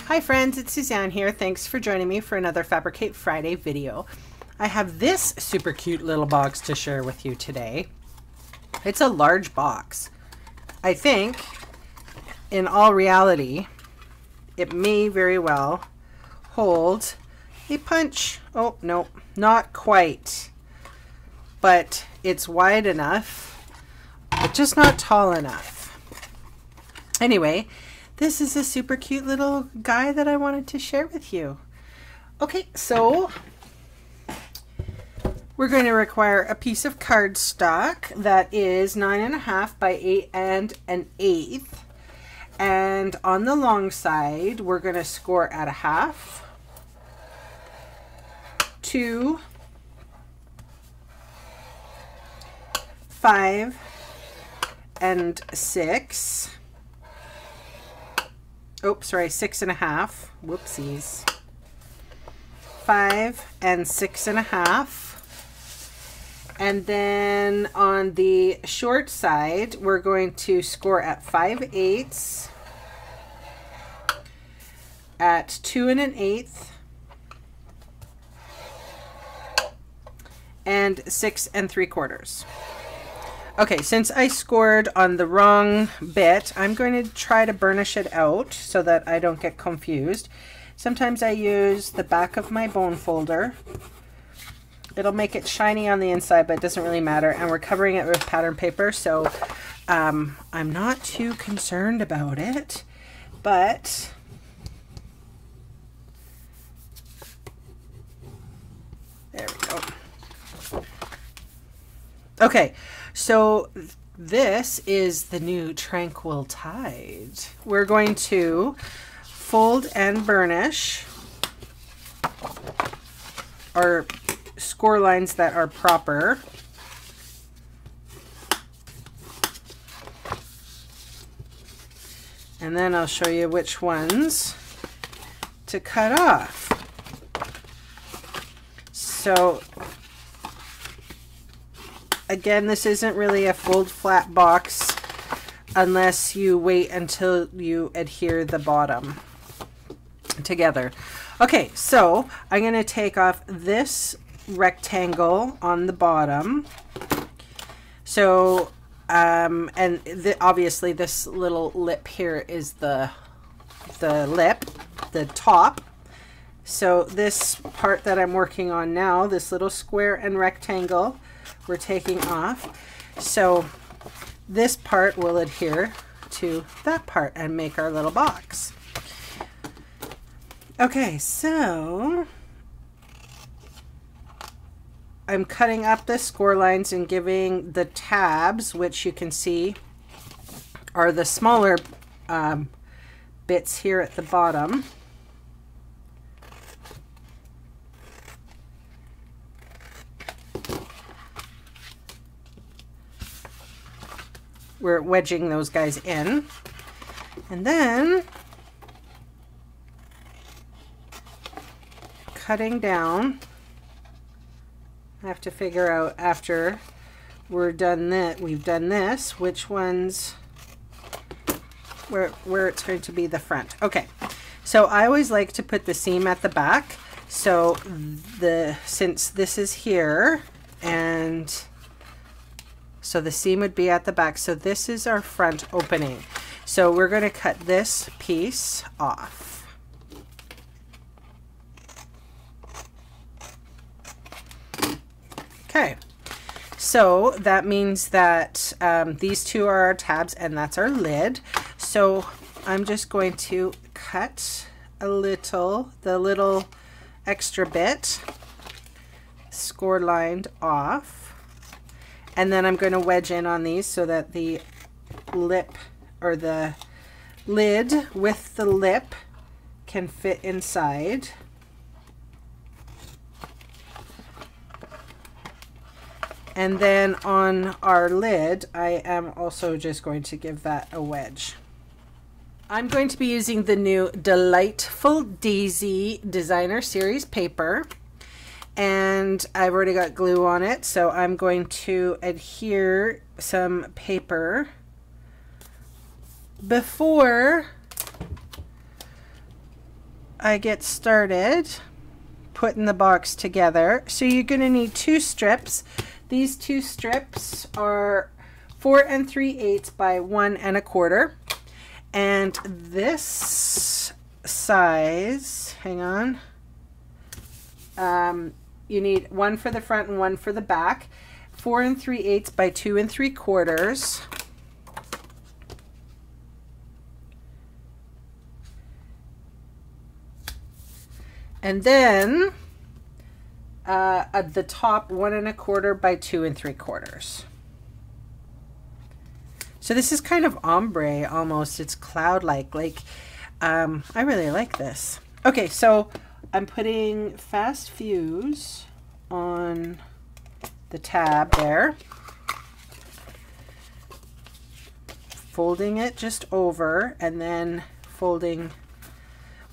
Hi friends, it's Suzanne here. Thanks for joining me for another Fabricate Friday video. I have this super cute little box to share with you today. It's a large box. I think, in all reality, it may very well hold a punch. Oh, no, not quite. But it's wide enough, but just not tall enough. Anyway, this is a super cute little guy that I wanted to share with you. Okay, so we're going to require a piece of cardstock that is 9.5 by 8 1/8. And on the long side, we're going to score at 1/2, 2, 5, and 6. Oops, sorry, 6.5. Whoopsies. 5 and 6.5. And then on the short side, we're going to score at 5/8, at 2 1/8, and 6 3/4. Okay, since I scored on the wrong bit, I'm going to try to burnish it out so that I don't get confused. Sometimes I use the back of my bone folder. It'll make it shiny on the inside, but it doesn't really matter. And we're covering it with pattern paper, so I'm not too concerned about it. But there we go. Okay, so this is the new Tranquil Tide. We're going to fold and burnish our score lines that are proper. And then I'll show you which ones to cut off. So again, this isn't really a fold flat box unless you wait until you adhere the bottom together. Okay, so I'm going to take off this rectangle on the bottom. So, obviously this little lip here is the lip, the top. So this part that I'm working on now, this little square and rectangle, we're taking off. So this part will adhere to that part and make our little box. Okay, so I'm cutting up the score lines and giving the tabs, which you can see are the smaller bits here at the bottom. We're wedging those guys in, and then cutting down. I have to figure out after we've done this, which ones where it's going to be the front. Okay, so I always like to put the seam at the back. So since this is here, and so the seam would be at the back. So this is our front opening. So we're going to cut this piece off. Okay, so that means that these two are our tabs and that's our lid. So I'm just going to cut the little extra bit, score lined off. And then I'm going to wedge in on these so that the lip, or the lid with the lip, can fit inside. And then on our lid, I am also just going to give that a wedge. I'm going to be using the new Delightful Daisy Designer Series paper. And I've already got glue on it, so I'm going to adhere some paper before I get started putting the box together. So you're going to need 2 strips. These 2 strips are 4 3/8 by 1 1/4. And this size, hang on, you need 1 for the front and 1 for the back. 4 3/8 by 2 3/4. And then at the top, 1 1/4 by 2 3/4. So this is kind of ombre almost. It's cloud-like. I really like this. Okay, so I'm putting fast fuse on the tab there. Folding it just over and then folding.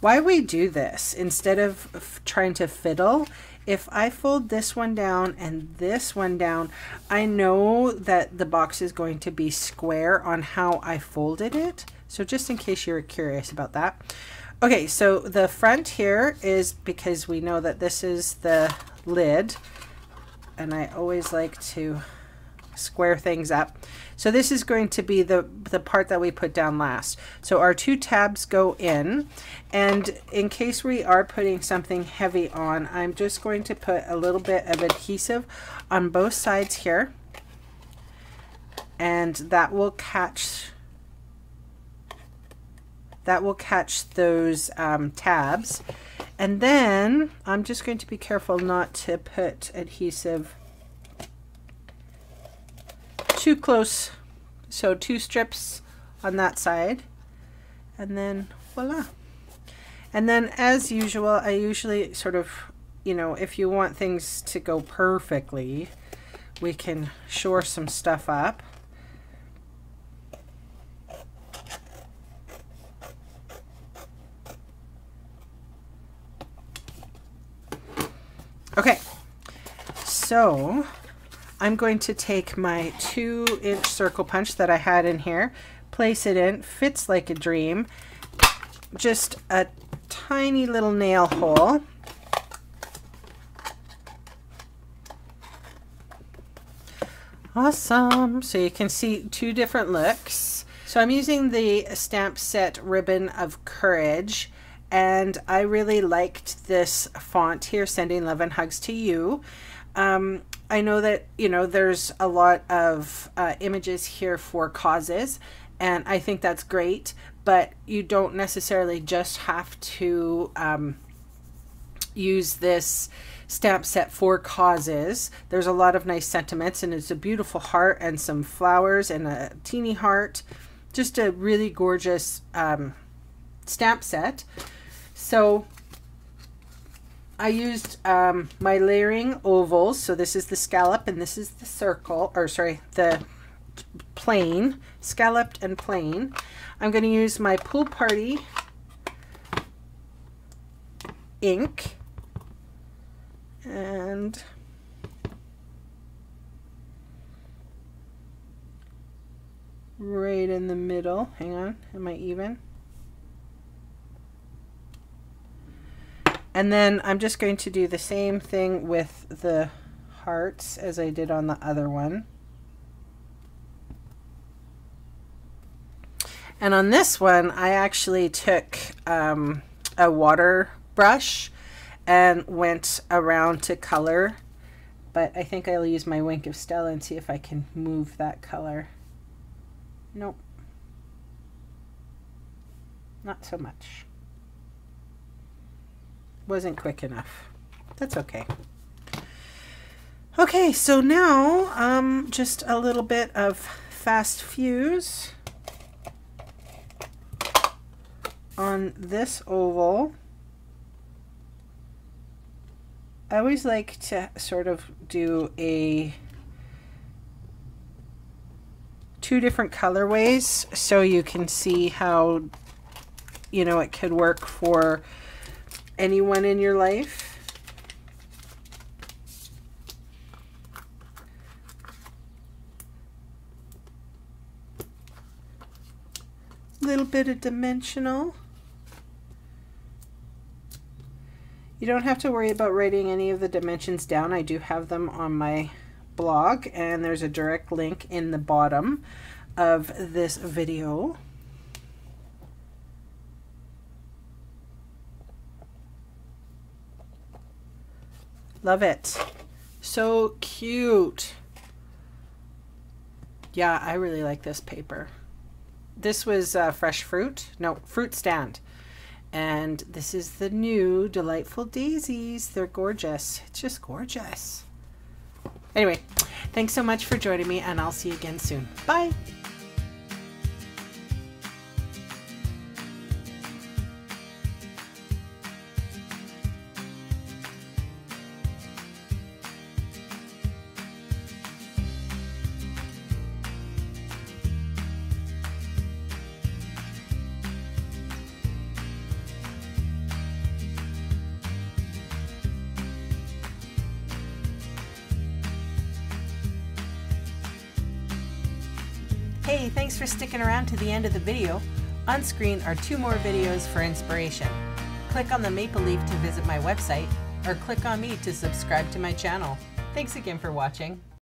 Why we do this instead of trying to fiddle, if I fold this one down and this one down, I know that the box is going to be square on how I folded it. So just in case you're curious about that. Okay, so the front here is because we know that this is the lid, and I always like to square things up. So this is going to be the part that we put down last. So our 2 tabs go in, and in case we are putting something heavy on, I'm just going to put a little bit of adhesive on both sides here, and that will catch those tabs. And then I'm just going to be careful not to put adhesive too close. So 2 strips on that side, and then voila. And then as usual, I usually sort of, you know, if you want things to go perfectly, we can shore some stuff up. Okay, so I'm going to take my 2-inch circle punch that I had in here, place it in, fits like a dream, just a tiny little nail hole. Awesome. So you can see 2 different looks. So I'm using the Stamp Set Ribbon of Courage, and I really liked this font here, Sending Love and Hugs to You. I know that, you know, there's a lot of images here for causes, and I think that's great, but you don't necessarily just have to use this stamp set for causes. There's a lot of nice sentiments, and it's a beautiful heart and some flowers and a teeny heart. Just a really gorgeous stamp set. So I used my layering ovals. So this is the scallop and this is the circle, or sorry, the plain, scalloped and plain. I'm going to use my Pool Party ink and right in the middle. Hang on, am I even? And then I'm just going to do the same thing with the hearts as I did on the other one. And on this one, I actually took a water brush and went around to color. But I think I'll use my Wink of Stella and see if I can move that color. Nope. Not so much. Wasn't quick enough. That's okay. Okay, so now just a little bit of fast fuse on this oval. I always like to sort of do two different colorways so you can see how, you know, it could work for anyone in your life. Little bit of dimensional. You don't have to worry about writing any of the dimensions down. I do have them on my blog, and there's a direct link in the bottom of this video. Love it. So cute. Yeah, I really like this paper. This was Fresh Fruit. No, Fruit Stand. And this is the new Delightful Daisies. They're gorgeous. It's just gorgeous. Anyway, thanks so much for joining me, and I'll see you again soon. Bye. Hey, thanks for sticking around to the end of the video. On screen are 2 more videos for inspiration. Click on the maple leaf to visit my website, or click on me to subscribe to my channel. Thanks again for watching.